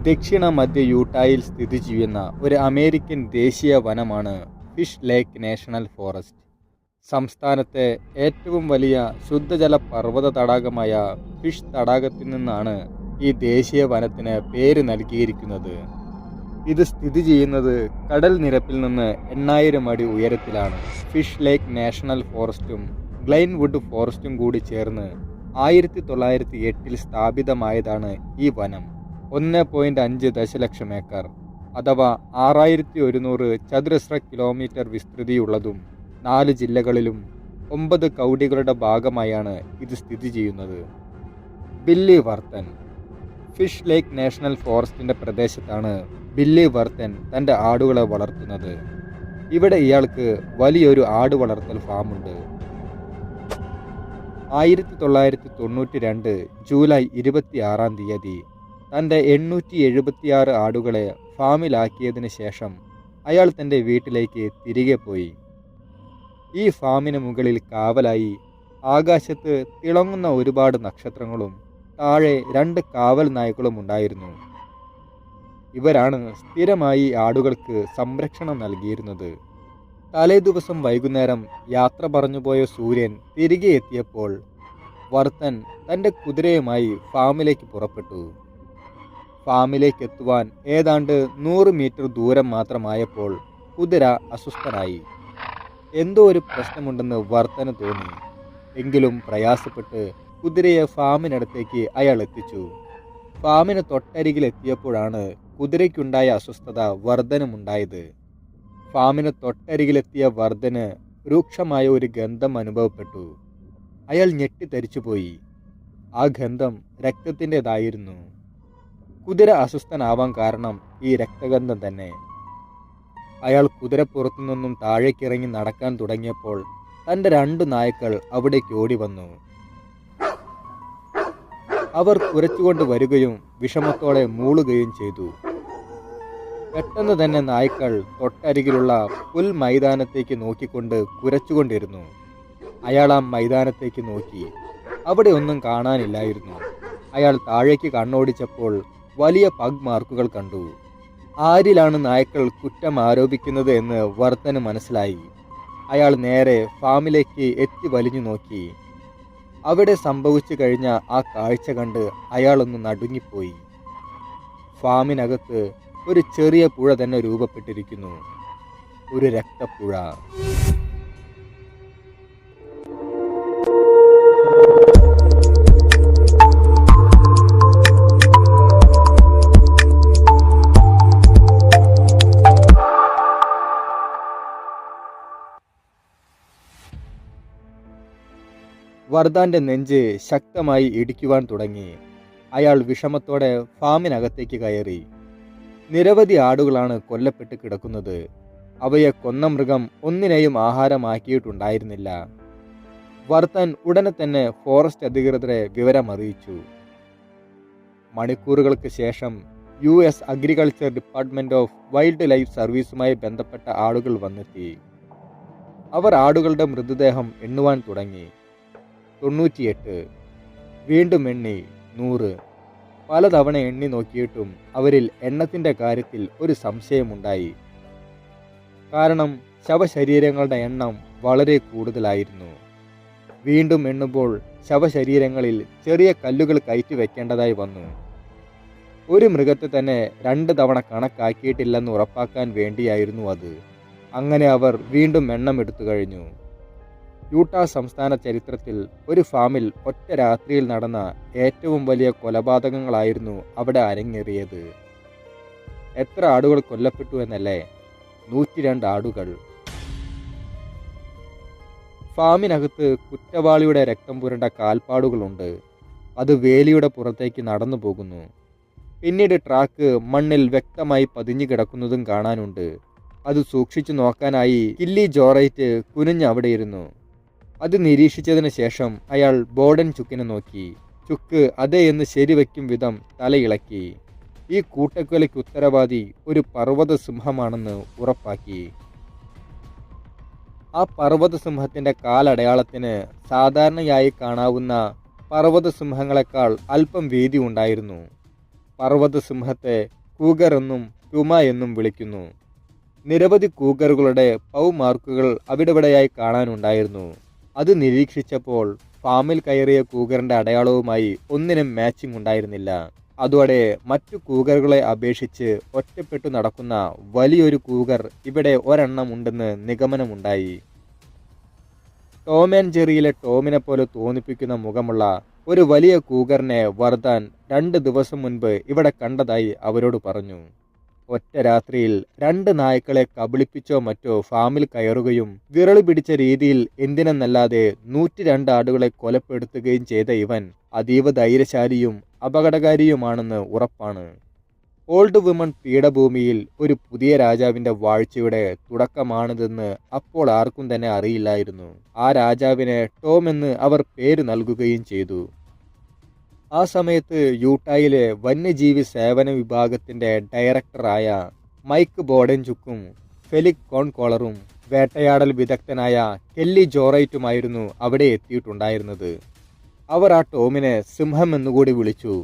ദക്ഷിണ മധ്യ യൂട്ടായിൽ സ്ഥിതി ചെയ്യുന്ന ഒരു അമേരിക്കൻ ദേശീയ വനമാണ് ഫിഷ് ലേക്ക് നാഷണൽ ഫോറസ്റ്റ്. സംസ്ഥാനത്തെ ഏറ്റവും വലിയ ശുദ്ധജല പർവ്വത തടാകമായ ഫിഷ് തടാകത്തിൽ നിന്നാണ് ഈ ദേശീയ വനത്തിന് പേര് നൽകിയിരിക്കുന്നത്. ഇത് സ്ഥിതി ചെയ്യുന്നത് കടൽ നിരപ്പിൽ നിന്ന് 8000 അടി ഉയരത്തിലാണ്. ഫിഷ് ലേക്ക് നാഷണൽ ഫോറസ്റ്റും ഗ്ലെൻവുഡ് ഫോറസ്റ്റും കൂടി ചേർന്ന് 1908 സ്ഥാപിതമായതാണ് ഈ വനം. 1.5 ദശലക്ഷം ഏക്കർ അഥവാ 6100 ചതുരശ്ര കിലോമീറ്റർ വിസ്തൃതിയുള്ളതും 4 ജില്ലകളിലും 9 കൗണ്ടികളുടെ ഭാഗമായാണ് ഇത് സ്ഥിതി ചെയ്യുന്നത്. ബില്ലി വർത്തൻ ഫിഷ് ലേക്ക് നാഷണൽ ഫോറസ്റ്റിൻ്റെ പ്രദേശത്താണ് ബില്ലി വർത്തൻ തൻ്റെ ആടുകളെ വളർത്തുന്നത്. ഇവിടെ ഇയാൾക്ക് വലിയൊരു ആട് വളർത്തൽ ഫാമുണ്ട്. 1992 ജൂലൈ 26 തൻ്റെ 876 ആടുകളെ ഫാമിലാക്കിയതിന് ശേഷം അയാൾ തൻ്റെ വീട്ടിലേക്ക് തിരികെ പോയി. ഈ ഫാമിന് മുകളിൽ കാവലായി ആകാശത്ത് തിളങ്ങുന്ന ഒരുപാട് നക്ഷത്രങ്ങളും താഴെ 2 കാവൽ നായ്ക്കളും ഉണ്ടായിരുന്നു. ഇവരാണ് സ്ഥിരമായി ആടുകൾക്ക് സംരക്ഷണം നൽകിയിരുന്നത്. തലേദിവസം വൈകുന്നേരം യാത്ര പറഞ്ഞുപോയ സൂര്യൻ തിരികെ എത്തിയപ്പോൾ വർത്തൻ തൻ്റെ കുതിരയുമായി ഫാമിലേക്ക് പുറപ്പെട്ടു. ഫാമിലേക്ക് എത്തുവാൻ ഏതാണ്ട് 100 മീറ്റർ ദൂരം മാത്രമായപ്പോൾ കുതിര അസ്വസ്ഥനായി. എന്തോ ഒരു പ്രശ്നമുണ്ടെന്ന് വർത്തന് തോന്നി. എങ്കിലും പ്രയാസപ്പെട്ട് കുതിരയെ ഫാമിനടുത്തേക്ക് അയാൾ എത്തിച്ചു. ഫാമിന് തൊട്ടരികിലെത്തിയപ്പോഴാണ് കുതിരയ്ക്കുണ്ടായ അസ്വസ്ഥത വർദ്ധനുമുണ്ടായത്. ഫാമിന് തൊട്ടരികിലെത്തിയ വർദ്ധന് രൂക്ഷമായ ഒരു ഗന്ധം അനുഭവപ്പെട്ടു. അയാൾ ഞെട്ടിത്തരിച്ചുപോയി. ആ ഗന്ധം രക്തത്തിൻ്റെതായിരുന്നു. കുതിര അസ്വസ്ഥനാവാൻ കാരണം ഈ രക്തഗന്ധം തന്നെ. അയാൾ കുതിരപ്പുറത്തു നിന്നും താഴേക്കിറങ്ങി നടക്കാൻ തുടങ്ങിയപ്പോൾ തൻ്റെ 2 നായ്ക്കൾ അവിടേക്ക് ഓടി വന്നു. അവർ കുരച്ചുകൊണ്ട് വരികയും വിഷമത്തോടെ മൂളുകയും ചെയ്തു. പെട്ടെന്ന് തന്നെ നായ്ക്കൾ തൊട്ടരികിലുള്ള പുൽ മൈതാനത്തേക്ക് നോക്കിക്കൊണ്ട് കുരച്ചുകൊണ്ടിരുന്നു. അയാൾ ആ മൈതാനത്തേക്ക് നോക്കി. അവിടെ ഒന്നും കാണാനില്ലായിരുന്നു. അയാൾ താഴേക്ക് കണ്ണോടിച്ചപ്പോൾ വലിയ പഗ് മാർക്കുകൾ കണ്ടു. ആരിലാണ് നായ്ക്കൾ കുറ്റം ആരോപിക്കുന്നത് എന്ന് വർത്തന് മനസ്സിലായി. അയാൾ നേരെ ഫാമിലേക്ക് എത്തി വലിഞ്ഞു നോക്കി. അവിടെ സംഭവിച്ചു കഴിഞ്ഞ ആ കാഴ്ച കണ്ട് അയാളൊന്ന് നടുങ്ങിപ്പോയി. ഫാമിനകത്ത് ഒരു ചെറിയ പുഴ തന്നെ രൂപപ്പെട്ടിരിക്കുന്നു. ഒരു രക്തപ്പുഴ. വർദ്ധാന്റെ നെഞ്ച് ശക്തമായി ഇടിക്കുവാൻ തുടങ്ങി. അയാൾ വിഷമത്തോടെ ഫാമിനകത്തേക്ക് കയറി. നിരവധി ആടുകളാണ് കൊല്ലപ്പെട്ട് കിടക്കുന്നത്. അവയെ കൊന്ന മൃഗം ഒന്നിനെയും ആഹാരമാക്കിയിട്ടുണ്ടായിരുന്നില്ല. വർദ്ധൻ ഉടനെ തന്നെ ഫോറസ്റ്റ് അധികൃതരെ വിവരമറിയിച്ചു. മണിക്കൂറുകൾക്ക് ശേഷം US agriculture department of wildlife സർവീസുമായി ബന്ധപ്പെട്ട ആളുകൾ വന്നെത്തി. അവർ ആടുകളുടെ മൃതദേഹം എണ്ണുവാൻ തുടങ്ങി. 98, വീണ്ടും എണ്ണി 100. പലതവണ എണ്ണി നോക്കിയിട്ടും അവരിൽ എണ്ണത്തിൻ്റെ കാര്യത്തിൽ ഒരു സംശയമുണ്ടായി. കാരണം ശവശരീരങ്ങളുടെ എണ്ണം വളരെ കൂടുതലായിരുന്നു. വീണ്ടും എണ്ണുമ്പോൾ ശവശരീരങ്ങളിൽ ചെറിയ കല്ലുകൾ കയറ്റി വെക്കേണ്ടതായി വന്നു. ഒരു മൃഗത്തെ തന്നെ 2 തവണ കണക്കാക്കിയിട്ടില്ലെന്ന് ഉറപ്പാക്കാൻ വേണ്ടിയായിരുന്നു അത്. അങ്ങനെ അവർ വീണ്ടും എണ്ണം എടുത്തു കഴിഞ്ഞു. യൂട്ടാ സംസ്ഥാന ചരിത്രത്തിൽ ഒരു ഫാമിൽ ഒറ്റ രാത്രിയിൽ നടന്ന ഏറ്റവും വലിയ കൊലപാതകങ്ങളായിരുന്നു അവിടെ അരങ്ങേറിയത്. എത്ര ആടുകൾ കൊല്ലപ്പെട്ടു എന്നല്ലേ? 102 ആടുകൾ. ഫാമിനകത്ത് കുറ്റവാളിയുടെ രക്തം പുരണ്ട കാൽപ്പാടുകളുണ്ട്. അത് വേലിയുടെ പുറത്തേക്ക് നടന്നു പോകുന്നു. പിന്നീട് ട്രാക്ക് മണ്ണിൽ വ്യക്തമായി പതിഞ്ഞു കിടക്കുന്നതും കാണാനുണ്ട്. അത് സൂക്ഷിച്ചു നോക്കാനായി കില്ലി ജോറൈറ്റ് കുനിഞ്ഞ് അവിടെയിരുന്നു. അത് നിരീക്ഷിച്ചതിന് ശേഷം അയാൾ ബോർഡൻ ചുക്കിനെ നോക്കി. ചുക്ക് അതേ എന്ന് ശരിവയ്ക്കും വിധം തലയിളക്കി. ഈ കൂട്ടക്കൊലയ്ക്ക് ഉത്തരവാദി ഒരു പർവ്വത സിംഹമാണെന്ന് ഉറപ്പാക്കി. ആ പർവ്വത സിംഹത്തിൻ്റെ കാലടയാളത്തിന് സാധാരണയായി കാണാവുന്ന പർവ്വത സിംഹങ്ങളെക്കാൾ അല്പം വീതി ഉണ്ടായിരുന്നു. പർവ്വതസിംഹത്തെ കൂഗർ എന്നും പ്യൂമ എന്നും വിളിക്കുന്നു. നിരവധി കൂഗറുകളുടെ പൗ മാർക്കുകൾ അവിടെവിടെയായി കാണാനുണ്ടായിരുന്നു. അത് നിരീക്ഷിച്ചപ്പോൾ ഫാമിൽ കയറിയ കൂഗറിന്റെ അടയാളവുമായി ഒന്നിനും മാച്ചിങ് ഉണ്ടായിരുന്നില്ല. അതോടെ മറ്റു കൂഗറുകളെ അപേക്ഷിച്ച് ഒറ്റപ്പെട്ടു നടക്കുന്ന വലിയൊരു കൂഗർ ഇവിടെ ഒരെണ്ണം ഉണ്ടെന്ന് നിഗമനമുണ്ടായി. ടോം ആൻഡ് ജെറിയിലെ ടോമിനെ പോലെ തോന്നിപ്പിക്കുന്ന മുഖമുള്ള ഒരു വലിയ കൂഗറിനെ വർദ്ധാൻ 2 ദിവസം മുൻപ് ഇവിടെ കണ്ടതായി അവരോട് പറഞ്ഞു. ഒറ്റ രാത്രിയിൽ 2 നായ്ക്കളെ കബളിപ്പിച്ചോ മറ്റോ ഫാമിൽ കയറുകയും വിരളി പിടിച്ച രീതിയിൽ എന്തിനെന്നല്ലാതെ 102 ആടുകളെ കൊലപ്പെടുത്തുകയും ചെയ്ത ഇവൻ അതീവ ധൈര്യശാലിയും അപകടകാരിയുമാണെന്ന് ഉറപ്പാണ്. ഓൾഡ് വിമൺ പീഠഭൂമിയിൽ ഒരു പുതിയ രാജാവിന്റെ വാഴ്ചയുടെ തുടക്കമാണിതെന്ന് അപ്പോൾ ആർക്കും തന്നെ അറിയില്ലായിരുന്നു. ആ രാജാവിനെ ടോം എന്ന് അവർ പേര് നൽകുകയും ചെയ്തു. ആ സമയത്ത് യൂട്ടായിലെ വന്യജീവി സേവന വിഭാഗത്തിന്റെ ഡയറക്ടറായ മൈക്ക് ബോഡൻചുക്കും ഫെലിക് കോൺകോളറും വേട്ടയാടൽ വിദഗ്ധനായ കെല്ലി ജോറൈറ്റുമായിരുന്നു അവിടെ എത്തിയിട്ടുണ്ടായിരുന്നത്. അവർ ആ ടോമിനെ സിംഹം എന്നുകൂടി വിളിച്ചു.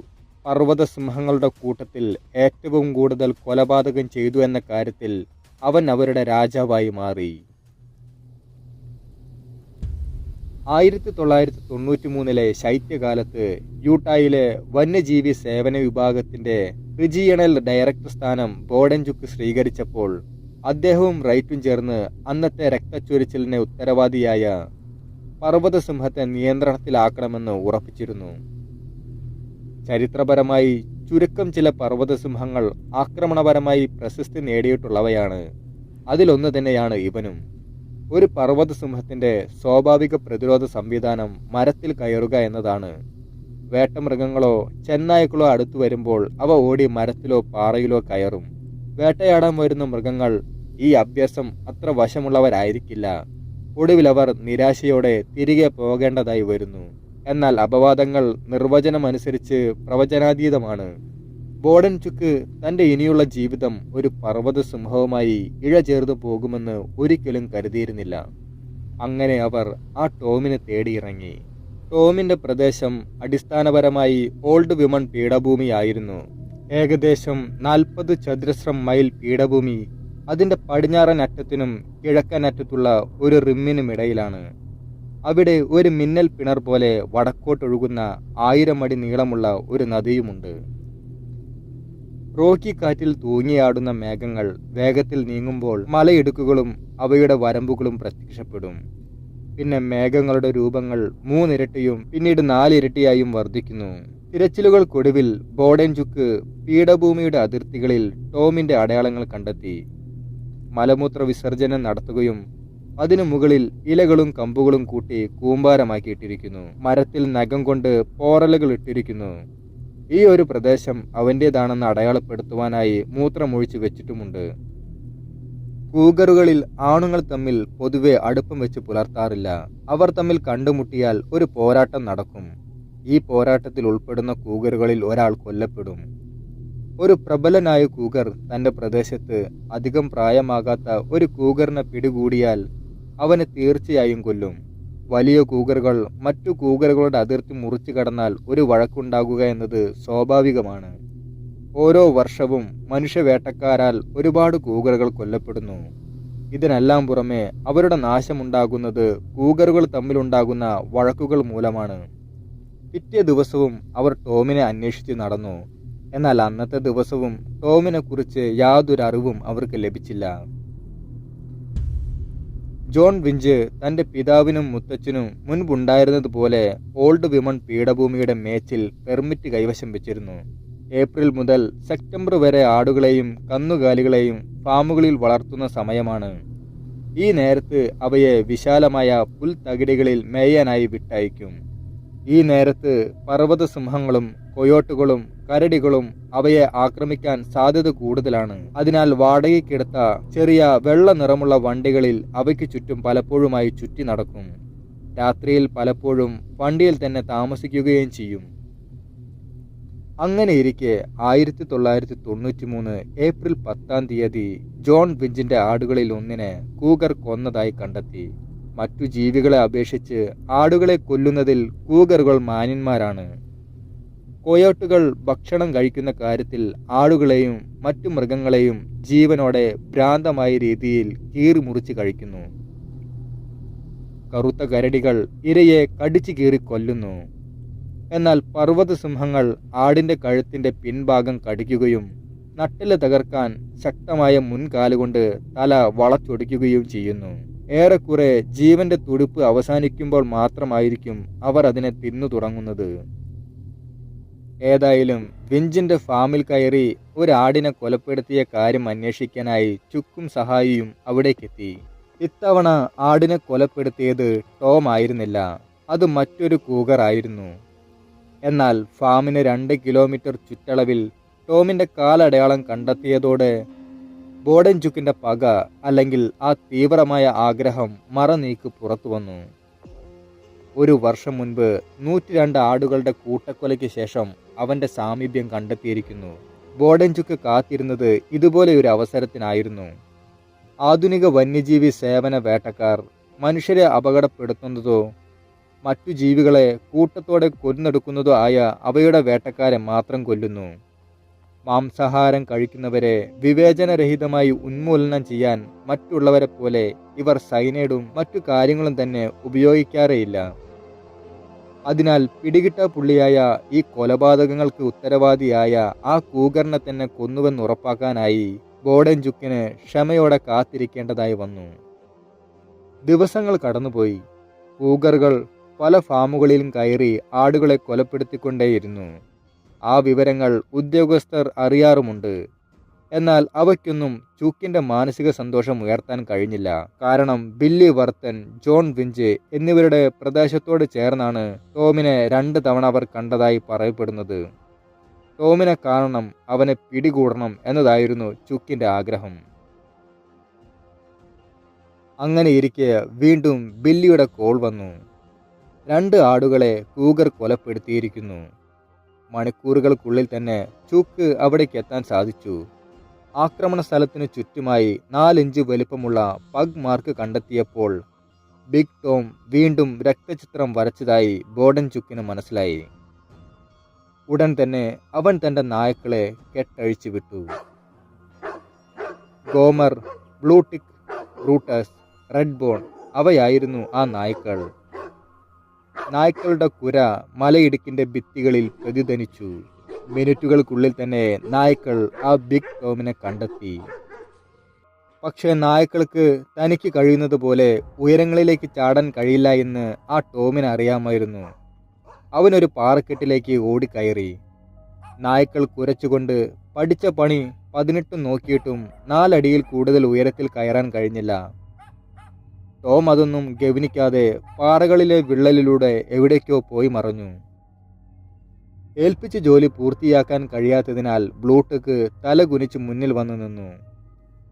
പർവ്വത സിംഹങ്ങളുടെ കൂട്ടത്തിൽ ഏറ്റവും കൂടുതൽ കൊലപാതകം ചെയ്തു എന്ന കാര്യത്തിൽ അവൻ അവരുടെ രാജാവായി മാറി. 1993 ശൈത്യകാലത്ത് യൂട്ടായിലെ വന്യജീവി സേവന വിഭാഗത്തിന്റെ റീജിയണൽ ഡയറക്ടർ സ്ഥാനം ബോഡൻചുക്ക് സ്വീകരിച്ചപ്പോൾ അദ്ദേഹവും റൈറ്റും ചേർന്ന് അന്നത്തെ രക്തച്ചൊരിച്ചിലിന് ഉത്തരവാദിയായ പർവ്വതസിംഹത്തെ നിയന്ത്രണത്തിലാക്കണമെന്ന് ഉറപ്പിച്ചിരുന്നു. ചരിത്രപരമായി ചുരുക്കം ചില പർവ്വതസിംഹങ്ങൾ ആക്രമണപരമായി പ്രശസ്തി നേടിയിട്ടുള്ളവയാണ്. അതിലൊന്ന് തന്നെയാണ് ഇവനും. ഒരു പർവ്വതസിംഹത്തിന്റെ സ്വാഭാവിക പ്രതിരോധ സംവിധാനം മരത്തിൽ കയറുക എന്നതാണ്. വേട്ടമൃഗങ്ങളോ ചെന്നായ്ക്കളോ അടുത്തു വരുമ്പോൾ അവ ഓടി മരത്തിലോ പാറയിലോ കയറും. വേട്ടയാടാൻ വരുന്ന മൃഗങ്ങൾ ഈ അഭ്യാസം അത്ര വശമുള്ളവരായിരിക്കില്ല. ഒടുവിൽ അവർ നിരാശയോടെ തിരികെ പോകേണ്ടതായി വരുന്നു. എന്നാൽ അപവാദങ്ങൾ നിർവചനമനുസരിച്ച് പ്രവചനാതീതമാണ്. ബോഡൻചുക്ക് തന്റെ ഇനിയുള്ള ജീവിതം ഒരു പർവ്വതസിംഹവുമായി ഇഴചേർന്നു പോകുമെന്ന് ഒരിക്കലും കരുതിയിരുന്നില്ല. അങ്ങനെ അവർ ആ ടോമിനെ തേടിയിറങ്ങി. ടോമിന്റെ പ്രദേശം അടിസ്ഥാനപരമായി ഓൾഡ് വിമൺ പീഠഭൂമിയായിരുന്നു. ഏകദേശം 40 ചതുരശ്ര മൈൽ പീഠഭൂമി അതിന്റെ പടിഞ്ഞാറൻ അറ്റത്തിനും കിഴക്കൻ അറ്റത്തുള്ള ഒരു റിമ്മിനുമിടയിലാണ്. അവിടെ ഒരു മിന്നൽ പിണർ പോലെ വടക്കോട്ടൊഴുകുന്ന 1000 അടി നീളമുള്ള ഒരു നദിയുമുണ്ട്. റോക്കി കാറ്റിൽ തൂങ്ങിയാടുന്ന മേഘങ്ങൾ വേഗത്തിൽ നീങ്ങുമ്പോൾ മലയിടുക്കുകളും അവയുടെ വരമ്പുകളും പ്രത്യക്ഷപ്പെടും. പിന്നെ മേഘങ്ങളുടെ രൂപങ്ങൾ 3 ഇരട്ടിയും പിന്നീട് 4 ഇരട്ടിയായും വർദ്ധിക്കുന്നു. തിരച്ചിലുകൾക്കൊടുവിൽ ബോഡൻചുക്ക് പീഠഭൂമിയുടെ അതിർത്തികളിൽ ടോമിന്റെ അടയാളങ്ങൾ കണ്ടെത്തി. മലമൂത്ര വിസർജനം നടത്തുകയും അതിനു മുകളിൽ ഇലകളും കമ്പുകളും കൂട്ടി കൂമ്പാരമാക്കിയിട്ടിരിക്കുന്നു. മരത്തിൽ നഖം കൊണ്ട് പോറലുകൾ ഇട്ടിരിക്കുന്നു. ഈ ഒരു പ്രദേശം അവൻ്റേതാണെന്ന് അടയാളപ്പെടുത്തുവാനായി മൂത്രമൊഴിച്ചു വെച്ചിട്ടുമുണ്ട്. കൂഗറുകളിൽ ആണുങ്ങൾ തമ്മിൽ പൊതുവെ അടുപ്പം വെച്ച് പുലർത്താറില്ല. അവർ തമ്മിൽ കണ്ടുമുട്ടിയാൽ ഒരു പോരാട്ടം നടക്കും. ഈ പോരാട്ടത്തിൽ ഉൾപ്പെടുന്ന കൂഗറുകളിൽ ഒരാൾ കൊല്ലപ്പെടും. ഒരു പ്രബലനായ കൂഗർ തന്റെ പ്രദേശത്ത് അധികം പ്രായമാകാത്ത ഒരു കൂഗറിനെ പിടികൂടിയാൽ അവനെ തീർച്ചയായും കൊല്ലും. വലിയ കൂഗറുകൾ മറ്റു കൂഗറുകളുടെ അതിർത്തി മുറിച്ചു കടന്നാൽ ഒരു വഴക്കുണ്ടാകുക എന്നത് സ്വാഭാവികമാണ്. ഓരോ വർഷവും മനുഷ്യവേട്ടക്കാരാൽ ഒരുപാട് കൂഗറുകൾ കൊല്ലപ്പെടുന്നു. ഇതിനെല്ലാം പുറമെ അവരുടെ നാശമുണ്ടാകുന്നത് കൂഗറുകൾ തമ്മിലുണ്ടാകുന്ന വഴക്കുകൾ മൂലമാണ്. പിറ്റേ ദിവസവും അവർ ടോമിനെ അന്വേഷിച്ച് നടന്നു. എന്നാൽ അന്നത്തെ ദിവസവും ടോമിനെ കുറിച്ച് യാതൊരു അറിവും അവർക്ക് ലഭിച്ചില്ല. ജോൺ വിഞ്ച് തന്റെ പിതാവിനും മുത്തച്ഛനും മുൻപുണ്ടായിരുന്നതുപോലെ ഓൾഡ് വിമൺ പീഠഭൂമിയുടെ മേച്ചിൽ പെർമിറ്റ് കൈവശം വെച്ചിരുന്നു. ഏപ്രിൽ മുതൽ സെപ്റ്റംബർ വരെ ആടുകളെയും കന്നുകാലികളെയും ഫാമുകളിൽ വളർത്തുന്ന സമയമാണ്. ഈ നേരത്ത് അവയെ വിശാലമായ പുൽത്തകിടികളിൽ മേയാനായി വിട്ടയക്കും. ഈ നേരത്ത് പർവ്വതസിംഹങ്ങളും കൊയോട്ടുകളും കരടികളും അവയെ ആക്രമിക്കാൻ സാധ്യത കൂടുതലാണ്. അതിനാൽ വാടകയ്ക്കെടുത്ത ചെറിയ വെള്ള നിറമുള്ള വണ്ടികളിൽ അവയ്ക്ക് ചുറ്റും പലപ്പോഴുമായി ചുറ്റി നടക്കും. രാത്രിയിൽ പലപ്പോഴും വണ്ടിയിൽ തന്നെ താമസിക്കുകയും ചെയ്യും. അങ്ങനെയിരിക്കെ 1993 ഏപ്രിൽ 10 ജോൺ വിഞ്ചിന്റെ ആടുകളിൽ ഒന്നിനെ കൂഗർ കൊന്നതായി കണ്ടെത്തി. മറ്റു ജീവികളെ അപേക്ഷിച്ച് ആടുകളെ കൊല്ലുന്നതിൽ കൂഗറുകൾ മാന്യന്മാരാണ്. കോയോട്ടുകൾ ഭക്ഷണം കഴിക്കുന്ന കാര്യത്തിൽ ആടുകളെയും മറ്റു മൃഗങ്ങളെയും ജീവനോടെ ഭ്രാന്തമായ രീതിയിൽ കീറിമുറിച്ച് കഴിക്കുന്നു. കറുത്ത കരടികൾ ഇരയെ കടിച്ചു കീറി കൊല്ലുന്നു. എന്നാൽ പർവ്വത സിംഹങ്ങൾ ആടിന്റെ കഴുത്തിന്റെ പിൻഭാഗം കടിക്കുകയും നട്ടെല്ല് തകർക്കാൻ ശക്തമായ മുൻകാലുകൊണ്ട് തല വളച്ചൊടിക്കുകയും ചെയ്യുന്നു. ഏറെക്കുറെ ജീവന്റെ തുടിപ്പ് അവസാനിക്കുമ്പോൾ മാത്രമായിരിക്കും അവർ അതിനെ തിന്നു തുടങ്ങുന്നത്. ഏതായാലും വിഞ്ചിന്റെ ഫാമിൽ കയറി ഒരാടിനെ കൊലപ്പെടുത്തിയ കാര്യം അന്വേഷിക്കാനായി ചുക്കും സഹായിയും അവിടേക്കെത്തി. ഇത്തവണ ആടിനെ കൊലപ്പെടുത്തിയത് ടോം ആയിരുന്നില്ല, അത് മറ്റൊരു കൂഗർ ആയിരുന്നു. എന്നാൽ ഫാമിന് 2 കിലോമീറ്റർ ചുറ്റളവിൽ ടോമിന്റെ കാലടയാളം കണ്ടെത്തിയതോടെ ബോഡൻചുക്കിന്റെ പക, അല്ലെങ്കിൽ ആ തീവ്രമായ ആഗ്രഹം മറനീക്ക് പുറത്തു വന്നു. 1 വർഷം മുൻപ് 102 ആടുകളുടെ കൂട്ടക്കൊലയ്ക്ക് ശേഷം അവന്റെ സാമീപ്യം കണ്ടെത്തിയിരിക്കുന്നു. ബോഡൻചുക്ക് കാത്തിരുന്നത് ഇതുപോലെ ഒരു അവസരത്തിനായിരുന്നു. ആധുനിക വന്യജീവി സേവന വേട്ടക്കാർ മനുഷ്യരെ അപകടപ്പെടുത്തുന്നതോ മറ്റു ജീവികളെ കൂട്ടത്തോടെ കൊന്നെടുക്കുന്നതോ ആയ അവയുടെ വേട്ടക്കാരെ മാത്രം കൊല്ലുന്നു. മാംസാഹാരം കഴിക്കുന്നവരെ വിവേചനരഹിതമായി ഉന്മൂലനം ചെയ്യാൻ മറ്റുള്ളവരെ പോലെ ഇവർ സൈനൈഡും മറ്റു കാര്യങ്ങളും തന്നെ ഉപയോഗിക്കാറേയില്ല. അതിനാൽ പിടികിട്ട പുള്ളിയായ ഈ കൊലപാതകങ്ങൾക്ക് ഉത്തരവാദിയായ ആ കൂഗറിനെ തന്നെ കൊന്നുവെന്നുറപ്പാക്കാനായി ബോഡൻചുക്കിന് ക്ഷമയോടെ കാത്തിരിക്കേണ്ടതായി വന്നു. ദിവസങ്ങൾ കടന്നുപോയി. കൂഗറുകൾ പല ഫാമുകളിലും കയറി ആടുകളെ കൊലപ്പെടുത്തിക്കൊണ്ടേയിരുന്നു. ആ വിവരങ്ങൾ ഉദ്യോഗസ്ഥർ അറിയാറുമുണ്ട്. എന്നാൽ അവയ്ക്കൊന്നും ചുക്കിന്റെ മാനസിക സന്തോഷം ഉയർത്താൻ കഴിഞ്ഞില്ല. കാരണം ബില്ലി വർത്തൻ, ജോൺ വിഞ്ച് എന്നിവരുടെ പ്രദേശത്തോട് ചേർന്നാണ് ടോമിനെ 2 തവണ അവർ കണ്ടതായി പറയപ്പെടുന്നത്. ടോമിനെ കാണണം, അവനെ പിടികൂടണം എന്നതായിരുന്നു ചുക്കിന്റെ ആഗ്രഹം. അങ്ങനെ ഇരിക്കെ വീണ്ടും ബില്ലിയുടെ കോൾ വന്നു. 2 ആടുകളെ കൂഗർ കൊലപ്പെടുത്തിയിരിക്കുന്നു. മണിക്കൂറുകൾക്കുള്ളിൽ തന്നെ ചുക്ക് അവിടേക്ക് എത്താൻ സാധിച്ചു. ആക്രമണ സ്ഥലത്തിനു ചുറ്റുമായി 4 ഇഞ്ച് വലിപ്പമുള്ള പഗ് മാർക്ക് കണ്ടെത്തിയപ്പോൾ ബിഗ് ടോം വീണ്ടും രക്തചിത്രം വരച്ചതായി ബോഡൻചുക്കിന് മനസ്സിലായി. ഉടൻ തന്നെ അവൻ തന്റെ നായ്ക്കളെ കെട്ടഴിച്ചു വിട്ടു. ഗോമർ, ബ്ലൂടിക്ക്, ബ്രൂട്ടസ്, റെഡ് ബോൺ അവയായിരുന്നു ആ നായ്ക്കൾ. നായ്ക്കളുടെ കുര മലയിടുക്കിന്റെ ഭിത്തികളിൽ പ്രതിധ്വനിച്ചു. മിനിറ്റുകൾക്കുള്ളിൽ തന്നെ നായ്ക്കൾ ആ ബിഗ് ടോമിനെ കണ്ടെത്തി. പക്ഷേ നായ്ക്കൾക്ക് തനിക്ക് കഴിയുന്നത് പോലെ ഉയരങ്ങളിലേക്ക് ചാടാൻ കഴിയില്ല എന്ന് ആ ടോമിന് അറിയാമായിരുന്നു. അവനൊരു പാറക്കെട്ടിലേക്ക് ഓടിക്കയറി. നായ്ക്കൾ കുരച്ചുകൊണ്ട് പഠിച്ച പണി 18 നോക്കിയിട്ടും 4 അടിയിൽ കൂടുതൽ ഉയരത്തിൽ കയറാൻ കഴിഞ്ഞില്ല. ടോം അതൊന്നും ഗവനിക്കാതെ പാറകളിലെ വിള്ളലിലൂടെ എവിടേക്കോ പോയി മറഞ്ഞു. ഏൽപ്പിച്ച ജോലി പൂർത്തിയാക്കാൻ കഴിയാത്തതിനാൽ ബ്ലൂടിക്ക് തല കുനിച്ച് മുന്നിൽ വന്നു നിന്നു.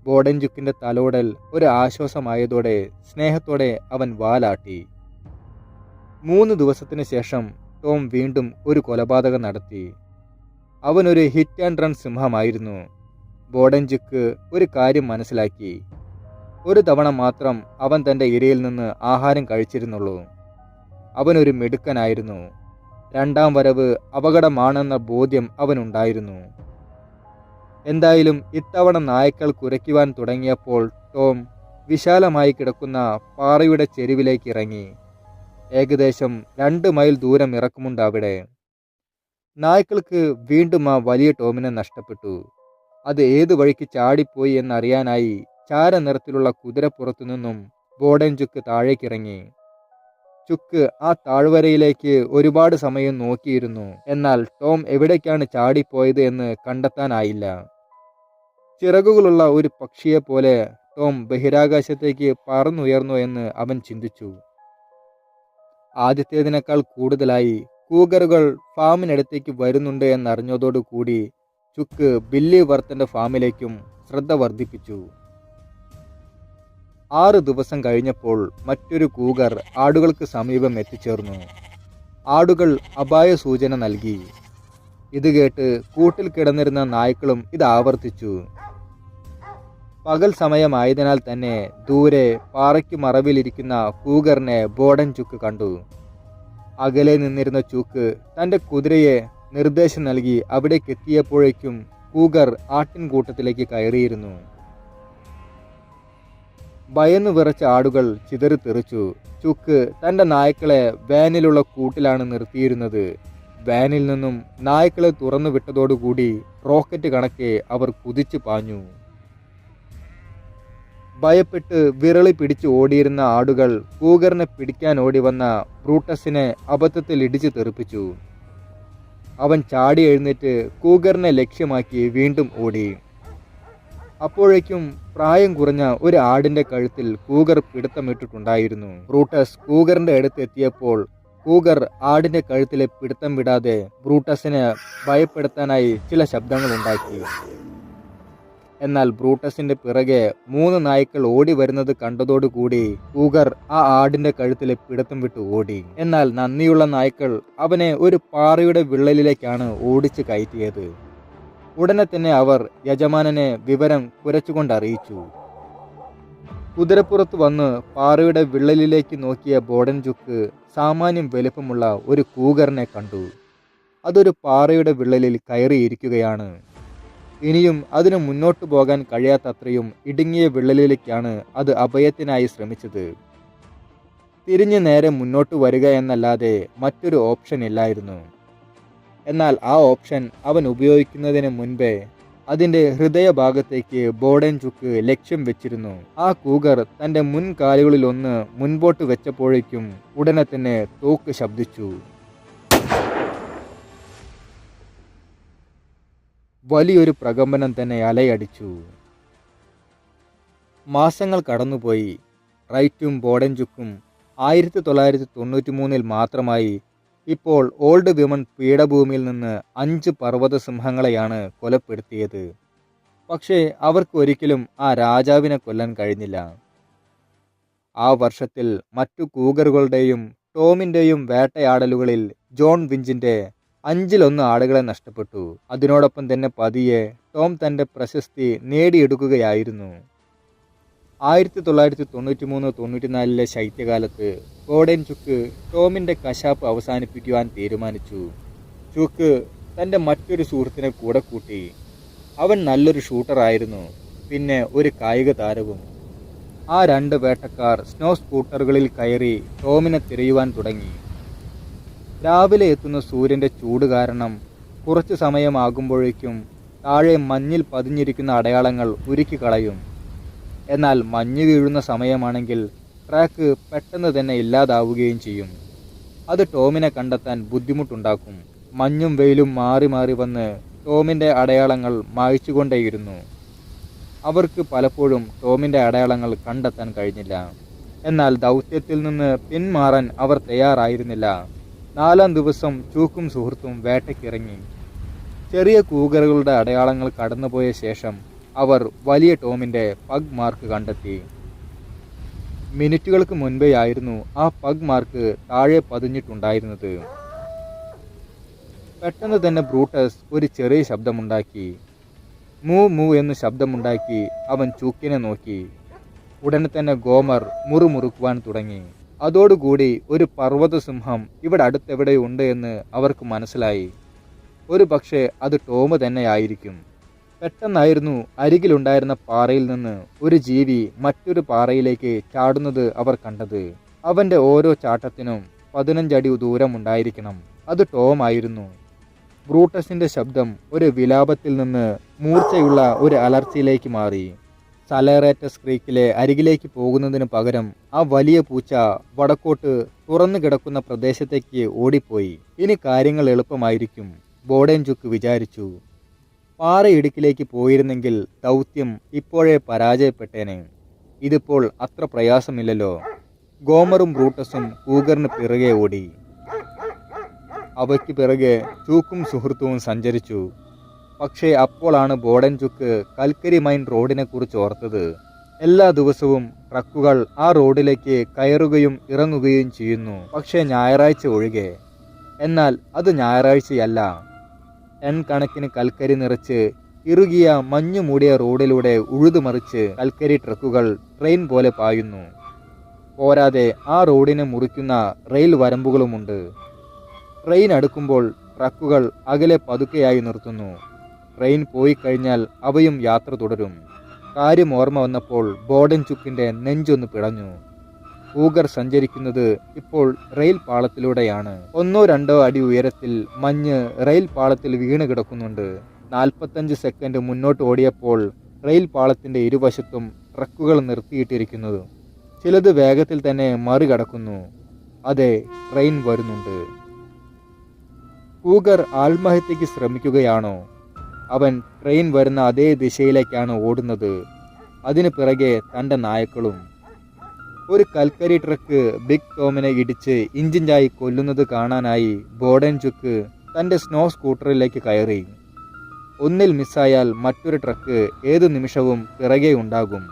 ബോഡൻചുക്കിന്റെ തലോടൽ ഒരു ആശ്വാസമായതോടെ സ്നേഹത്തോടെ അവൻ വാലാട്ടി. 3 ദിവസത്തിന് ശേഷം ടോം വീണ്ടും ഒരു കൊലപാതകം നടത്തി. അവനൊരു ഹിറ്റ് ആൻഡ് റൺ സിംഹമായിരുന്നു. ബോഡൻചുക്ക് ഒരു കാര്യം മനസ്സിലാക്കി. 1 തവണ മാത്രം അവൻ തൻ്റെ ഇരയിൽ നിന്ന് ആഹാരം കഴിച്ചിരുന്നുള്ളൂ. അവനൊരു മിടുക്കനായിരുന്നു. 2ാം വരവ് അപകടമാണെന്ന ബോധ്യം അവനുണ്ടായിരുന്നു. എന്തായാലും ഇത്തവണ നായ്ക്കൾ കുരയ്ക്കുവാൻ തുടങ്ങിയപ്പോൾ ടോം വിശാലമായി കിടക്കുന്ന പാറയുടെ ചെരുവിലേക്ക് ഇറങ്ങി. ഏകദേശം 2 മൈൽ ദൂരം ഇറക്കമുണ്ട് അവിടെ. നായ്ക്കൾക്ക് വീണ്ടും ആ വലിയ ടോമിനെ നഷ്ടപ്പെട്ടു. അത് ഏതു വഴിക്ക് ചാടിപ്പോയി എന്നറിയാനായി ചാരനിറത്തിലുള്ള കുതിരപ്പുറത്തു നിന്നും ബോഡൻചുക്ക് താഴേക്കിറങ്ങി. ചുക്ക് ആ താഴ്വരയിലേക്ക് ഒരുപാട് സമയം നോക്കിയിരുന്നു. എന്നാൽ ടോം എവിടേക്കാണ് ചാടിപ്പോയത് എന്ന് കണ്ടെത്താനായില്ല. ചിറകുകളുള്ള ഒരു പക്ഷിയെപ്പോലെ ടോം ബഹിരാകാശത്തേക്ക് പറന്നുയർന്നു എന്ന് അവൻ ചിന്തിച്ചു. ആദ്യത്തേതിനേക്കാൾ കൂടുതലായി കൂഗറുകൾ ഫാമിനടുത്തേക്ക് വരുന്നുണ്ട് എന്നറിഞ്ഞതോടുകൂടി ചുക്ക് ബില്ലി വർത്തന്റെ ഫാമിലേക്കും ശ്രദ്ധ വർദ്ധിപ്പിച്ചു. 6 ദിവസം കഴിഞ്ഞപ്പോൾ മറ്റൊരു കൂഗർ ആടുകൾക്ക് സമീപം എത്തിച്ചേർന്നു. ആടുകൾ അപായ സൂചന നൽകി. ഇത് കേട്ട് കൂട്ടിൽ കിടന്നിരുന്ന നായ്ക്കളും ഇത് ആവർത്തിച്ചു. പകൽ സമയമായതിനാൽ തന്നെ ദൂരെ പാറയ്ക്ക് മറവിലിരിക്കുന്ന കൂഗറിനെ ബോഡൻചുക്ക് കണ്ടു. അകലെ നിന്നിരുന്ന ചുക്ക് തൻ്റെ കുതിരയെ നിർദ്ദേശം നൽകി അവിടേക്ക് എത്തിയപ്പോഴേക്കും കൂഗർ ആട്ടിൻകൂട്ടത്തിലേക്ക് കയറിയിരുന്നു. ഭയന്നു വിറച്ച ആടുകൾ ചിതറിത്തെറിച്ചു. ചുക്ക് തൻ്റെ നായ്ക്കളെ വാനിലുള്ള കൂട്ടിലാണ് നിർത്തിയിരുന്നത്. വാനിൽ നിന്നും നായ്ക്കളെ തുറന്നു വിട്ടതോടുകൂടി റോക്കറ്റ് കണക്കെ അവർ കുതിച്ചു പാഞ്ഞു. ഭയപ്പെട്ട് വിരളി പിടിച്ച് ഓടിയിരുന്ന ആടുകൾ കൂഗറിനെ പിടിക്കാൻ ഓടി വന്ന ബ്രൂട്ടസിനെ അബദ്ധത്തിൽ ഇടിച്ചു തെറിപ്പിച്ചു. അവൻ ചാടി എഴുന്നേറ്റ് കൂഗറിനെ ലക്ഷ്യമാക്കി വീണ്ടും ഓടി. അപ്പോഴേക്കും പ്രായം കുറഞ്ഞ ഒരു ആടിന്റെ കഴുത്തിൽ കൂഗർ പിടുത്തമിട്ടിട്ടുണ്ടായിരുന്നു. ബ്രൂട്ടസ് കൂഗറിന്റെ അടുത്ത് എത്തിയപ്പോൾ കൂഗർ ആടിന്റെ കഴുത്തിലെ പിടുത്തം വിടാതെ ബ്രൂട്ടസിനെ ഭയപ്പെടുത്താനായി ചില ശബ്ദങ്ങൾ ഉണ്ടാക്കി. എന്നാൽ ബ്രൂട്ടസിന്റെ പിറകെ 3 നായ്ക്കൾ ഓടി വരുന്നത് കണ്ടതോടുകൂടി കൂഗർ ആ ആടിന്റെ കഴുത്തിലെ പിടുത്തം വിട്ട് ഓടി. എന്നാൽ നന്ദിയുള്ള നായ്ക്കൾ അവനെ ഒരു പാറയുടെ വിള്ളലിലേക്കാണ് ഓടിച്ചു കയറ്റിയത്. ഉടനെ തന്നെ അവർ യജമാനനെ വിവരം കുരച്ചുകൊണ്ട് അറിയിച്ചു. കുതിരപ്പുറത്ത് വന്ന് പാറയുടെ വിള്ളലിലേക്ക് നോക്കിയ ബോഡൻജുക്ക് സാമാന്യം വലുപ്പമുള്ള ഒരു കൂഗറിനെ കണ്ടു. അതൊരു പാറയുടെ വിള്ളലിൽ കയറിയിരിക്കുകയാണ്. ഇനിയും അതിന് മുന്നോട്ടു പോകാൻ കഴിയാത്തത്രയും ഇടുങ്ങിയ വിള്ളലിലേക്കാണ് അത് അഭയത്തിനായി ശ്രമിച്ചത്. തിരിഞ്ഞ് നേരെ മുന്നോട്ട് വരിക എന്നല്ലാതെ മറ്റൊരു ഓപ്ഷൻ ഇല്ലായിരുന്നു. എന്നാൽ ആ ഓപ്ഷൻ അവൻ ഉപയോഗിക്കുന്നതിന് മുൻപേ അതിൻ്റെ ഹൃദയഭാഗത്തേക്ക് ബോഡൻജുക്ക് ലക്ഷ്യം വെച്ചിരുന്നു. ആ കൂഗർ തൻ്റെ മുൻകാലുകളിലൊന്ന് മുൻപോട്ട് വെച്ചപ്പോഴേക്കും ഉടനെ തന്നെ തോക്ക് ശബ്ദിച്ചു. വലിയൊരു പ്രകമ്പനം തന്നെ അലയടിച്ചു. മാസങ്ങൾ കടന്നുപോയി. റൈറ്റും ബോഡൻജുക്കും 1993 മാത്രമായി ഇപ്പോൾ ഓൾഡ് വിമൺ പീഠഭൂമിയിൽ നിന്ന് 5 പർവ്വത സിംഹങ്ങളെയാണ് കൊലപ്പെടുത്തിയത്. പക്ഷേ അവർക്ക് ഒരിക്കലും ആ രാജാവിനെ കൊല്ലാൻ കഴിഞ്ഞില്ല. ആ വർഷത്തിൽ മറ്റു കൂഗറുകളുടെയും ടോമിൻ്റെയും വേട്ടയാടലുകളിൽ ജോൺ വിഞ്ചിൻ്റെ 5-1 ആടുകളെ നഷ്ടപ്പെട്ടു. അതിനോടൊപ്പം തന്നെ പതിയെ ടോം തൻ്റെ പ്രശസ്തി നേടിയെടുക്കുകയായിരുന്നു. 1993-94 ശൈത്യകാലത്ത് ബോഡൻജുക്ക് ടോമിൻ്റെ കശാപ്പ് അവസാനിപ്പിക്കുവാൻ തീരുമാനിച്ചു. ചുക്ക് തൻ്റെ മറ്റൊരു സുഹൃത്തിനെ കൂടെ കൂട്ടി. അവൻ നല്ലൊരു ഷൂട്ടറായിരുന്നു, പിന്നെ ഒരു കായിക താരവും. ആ 2 വേട്ടക്കാർ സ്നോ സ്കൂട്ടറുകളിൽ കയറി ടോമിനെ തിരയുവാൻ തുടങ്ങി. രാവിലെ എത്തുന്ന സൂര്യൻ്റെ ചൂട് കാരണം കുറച്ച് സമയമാകുമ്പോഴേക്കും താഴെ മഞ്ഞിൽ പതിഞ്ഞിരിക്കുന്ന അടയാളങ്ങൾ ഉരുക്കി കളയും. എന്നാൽ മഞ്ഞ് വീഴുന്ന സമയമാണെങ്കിൽ ട്രാക്ക് പെട്ടെന്ന് തന്നെ ഇല്ലാതാവുകയും ചെയ്യും. അത് ടോമിനെ കണ്ടെത്താൻ ബുദ്ധിമുട്ടുണ്ടാക്കും. മഞ്ഞും വെയിലും മാറി മാറി വന്ന് ടോമിൻ്റെ അടയാളങ്ങൾ മായ്ച്ചുകൊണ്ടേയിരുന്നു. അവർക്ക് പലപ്പോഴും ടോമിൻ്റെ അടയാളങ്ങൾ കണ്ടെത്താൻ കഴിഞ്ഞില്ല. എന്നാൽ ദൗത്യത്തിൽ നിന്ന് പിന്മാറാൻ അവർ തയ്യാറായിരുന്നില്ല. 4-ാം ദിവസം ചൂക്കും സുഹൃത്തും വേട്ടയ്ക്കിറങ്ങി. ചെറിയ കൂഗറുകളുടെ അടയാളങ്ങൾ കടന്നുപോയ ശേഷം അവർ വലിയ ടോമിൻ്റെ പഗ് മാർക്ക് കണ്ടെത്തി. മിനിറ്റുകൾക്ക് മുൻപേയായിരുന്നു ആ പഗ് മാർക്ക് താഴെ പതിഞ്ഞിട്ടുണ്ടായിരുന്നത്. പെട്ടെന്ന് തന്നെ ബ്രൂട്ടസ് ഒരു ചെറിയ ശബ്ദമുണ്ടാക്കി. മൂ മൂ എന്ന് ശബ്ദമുണ്ടാക്കി അവൻ ചൂക്കിനെ നോക്കി. ഉടനെ തന്നെ ഗോമർ മുറുമുറുക്കുവാൻ തുടങ്ങി. അതോടുകൂടി ഒരു പർവ്വത സിംഹം ഇവിടെ അടുത്തെവിടെയുണ്ട് എന്ന് അവർക്ക് മനസ്സിലായി. ഒരു പക്ഷേ അത് ടോം തന്നെയായിരിക്കും. പെട്ടെന്നായിരുന്നു അരികിലുണ്ടായിരുന്ന പാറയിൽ നിന്ന് ഒരു ജീവി മറ്റൊരു പാറയിലേക്ക് ചാടുന്നത് അവർ കണ്ടത്. അവൻ്റെ ഓരോ ചാട്ടത്തിനും 15 അടി ദൂരമുണ്ടായിരിക്കണം. അത് ടോം ആയിരുന്നു. ബ്രൂട്ടസിൻ്റെ ശബ്ദം ഒരു വിലാപത്തിൽ നിന്ന് മൂർച്ചയുള്ള ഒരു അലർച്ചയിലേക്ക് മാറി. സലേറേറ്റസ് ക്രീക്കിലെ അരികിലേക്ക് പോകുന്നതിന് പകരം ആ വലിയ പൂച്ച വടക്കോട്ട് തുറന്നു കിടക്കുന്ന പ്രദേശത്തേക്ക് ഓടിപ്പോയി. ഇനി കാര്യങ്ങൾ എളുപ്പമായിരിക്കും, ബോഡൻജുക്ക് വിചാരിച്ചു. പാറയിടുക്കിലേക്ക് പോയിരുന്നെങ്കിൽ ദൗത്യം ഇപ്പോഴേ പരാജയപ്പെട്ടേനെ. ഇതിപ്പോൾ അത്ര പ്രയാസമില്ലല്ലോ. ഗോമറും ബ്രൂട്ടസും കൂഗറിന് പിറകെ ഓടി. അവയ്ക്ക് പിറകെ ചൂക്കും സുഹൃത്തുവും സഞ്ചരിച്ചു. പക്ഷേ അപ്പോഴാണ് ബോഡൻജുക്ക് കൽക്കരി മൈൻ റോഡിനെ കുറിച്ച് ഓർത്തത്. എല്ലാ ദിവസവും ട്രക്കുകൾ ആ റോഡിലേക്ക് കയറുകയും ഇറങ്ങുകയും ചെയ്യുന്നു, പക്ഷേ ഞായറാഴ്ച ഒഴികെ. എന്നാൽ അത് ഞായറാഴ്ചയല്ല. കണക്കിന് കൽക്കരി നിറച്ച് ഇറുകിയ മഞ്ഞു മൂടിയ റോഡിലൂടെ ഉഴുതുമറിച്ച് കൽക്കരി ട്രക്കുകൾ ട്രെയിൻ പോലെ പായുന്നു. പോരാതെ ആ റോഡിനെ മുറിക്കുന്ന റെയിൽ വരമ്പുകളുമുണ്ട്. ട്രെയിൻ അടുക്കുമ്പോൾ ട്രക്കുകൾ അകലെ പതുക്കെയായി നിർത്തുന്നു. ട്രെയിൻ പോയി കഴിഞ്ഞാൽ അവയും യാത്ര തുടരും. കാര്യം ഓർമ്മ വന്നപ്പോൾ ബോർഡൻചുക്കിൻ്റെ നെഞ്ചൊന്ന് പിടഞ്ഞു. കൂഗർ സഞ്ചരിക്കുന്നത് ഇപ്പോൾ റെയിൽ പാളത്തിലൂടെയാണ്. 1-2 അടി ഉയരത്തിൽ മഞ്ഞ് റെയിൽ പാളത്തിൽ വീണ് കിടക്കുന്നുണ്ട്. 45 സെക്കൻഡ് മുന്നോട്ട് ഓടിയപ്പോൾ റെയിൽ പാളത്തിൻ്റെ ഇരുവശത്തും ട്രക്കുകൾ നിർത്തിയിട്ടിരിക്കുന്നത്. ചിലത് വേഗത്തിൽ തന്നെ മറികടക്കുന്നു. അതെ, ട്രെയിൻ വരുന്നുണ്ട്. കൂഗർ ആത്മഹത്യക്ക് ശ്രമിക്കുകയാണോ? അവൻ ട്രെയിൻ വരുന്ന അതേ ദിശയിലേക്കാണ് ഓടുന്നത്. അതിന് പിറകെ തൻ്റെ നായ്ക്കളും. ഒരു കൽക്കരി ട്രക്ക് ബിഗ് ടോമിനെ ഇടിച്ച് ഇഞ്ചിഞ്ചായി കൊല്ലുന്നത് കാണാനായി ബോർഡൻചുക്ക് തൻ്റെ സ്നോ സ്കൂട്ടറിലേക്ക് കയറി. ഒന്നിൽ മിസ്സായാൽ മറ്റൊരു ട്രക്ക് ഏതു നിമിഷവും പിറകെ ഉണ്ടാകും.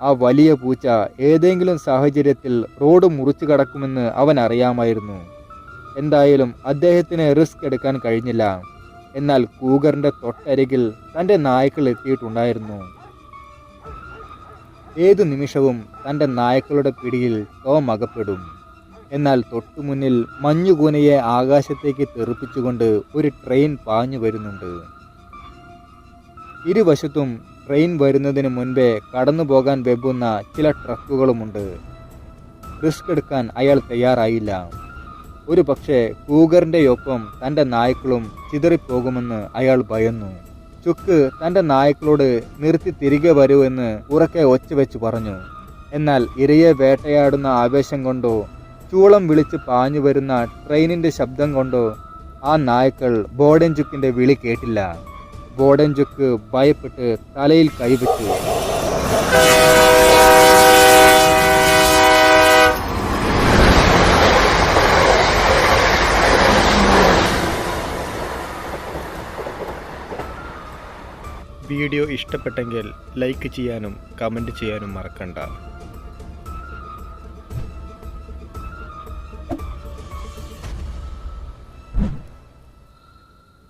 ആ വലിയ പൂച്ച ഏതെങ്കിലും സാഹചര്യത്തിൽ റോഡ് മുറിച്ചു കടക്കുമെന്ന് അവൻ അറിയാമായിരുന്നു. എന്തായാലും അദ്ദേഹത്തിന് റിസ്ക് എടുക്കാൻ കഴിഞ്ഞില്ല. എന്നാൽ കൂഗറിൻ്റെ തൊട്ടരികിൽ തൻ്റെ നായ്ക്കൾ എത്തിയിട്ടുണ്ടായിരുന്നു. ഏതു നിമിഷവും തൻ്റെ നായ്ക്കളുടെ പിടിയിൽ ടോം അകപ്പെടും. എന്നാൽ തൊട്ടുമുന്നിൽ മഞ്ഞുകൂനയെ ആകാശത്തേക്ക് തെറിപ്പിച്ചുകൊണ്ട് ഒരു ട്രെയിൻ പാഞ്ഞു വരുന്നുണ്ട്. ഇരുവശത്തും ട്രെയിൻ വരുന്നതിന് മുൻപേ കടന്നു പോകാൻ വെമ്പുന്ന ചില ട്രക്കുകളുമുണ്ട്. റിസ്ക് എടുക്കാൻ അയാൾ തയ്യാറായില്ല. ഒരു പക്ഷേ കൂഗറിൻ്റെയൊപ്പം തൻ്റെ നായ്ക്കളും ചിതറിപ്പോകുമെന്ന് അയാൾ ഭയന്നു. ചുക്ക് തൻ്റെ നായ്ക്കളോട് നിർത്തി തിരികെ വരൂ എന്ന് ഉറക്കെ ഒച്ച വെച്ച് പറഞ്ഞു. എന്നാൽ ഇരയെ വേട്ടയാടുന്ന ആവേശം കൊണ്ടോ ചൂളം വിളിച്ച് പാഞ്ഞു വരുന്ന ട്രെയിനിൻ്റെ ശബ്ദം കൊണ്ടോ ആ നായ്ക്കൾ ബോർഡൻചുക്കിൻ്റെ വിളി കേട്ടില്ല. ബോർഡൻചുക്ക് ഭയപ്പെട്ട് തലയിൽ കൈവച്ചു. വീഡിയോ ഇഷ്ടപ്പെട്ടെങ്കിൽ ലൈക്ക് ചെയ്യാനും കമൻറ്റ് ചെയ്യാനും മറക്കണ്ട.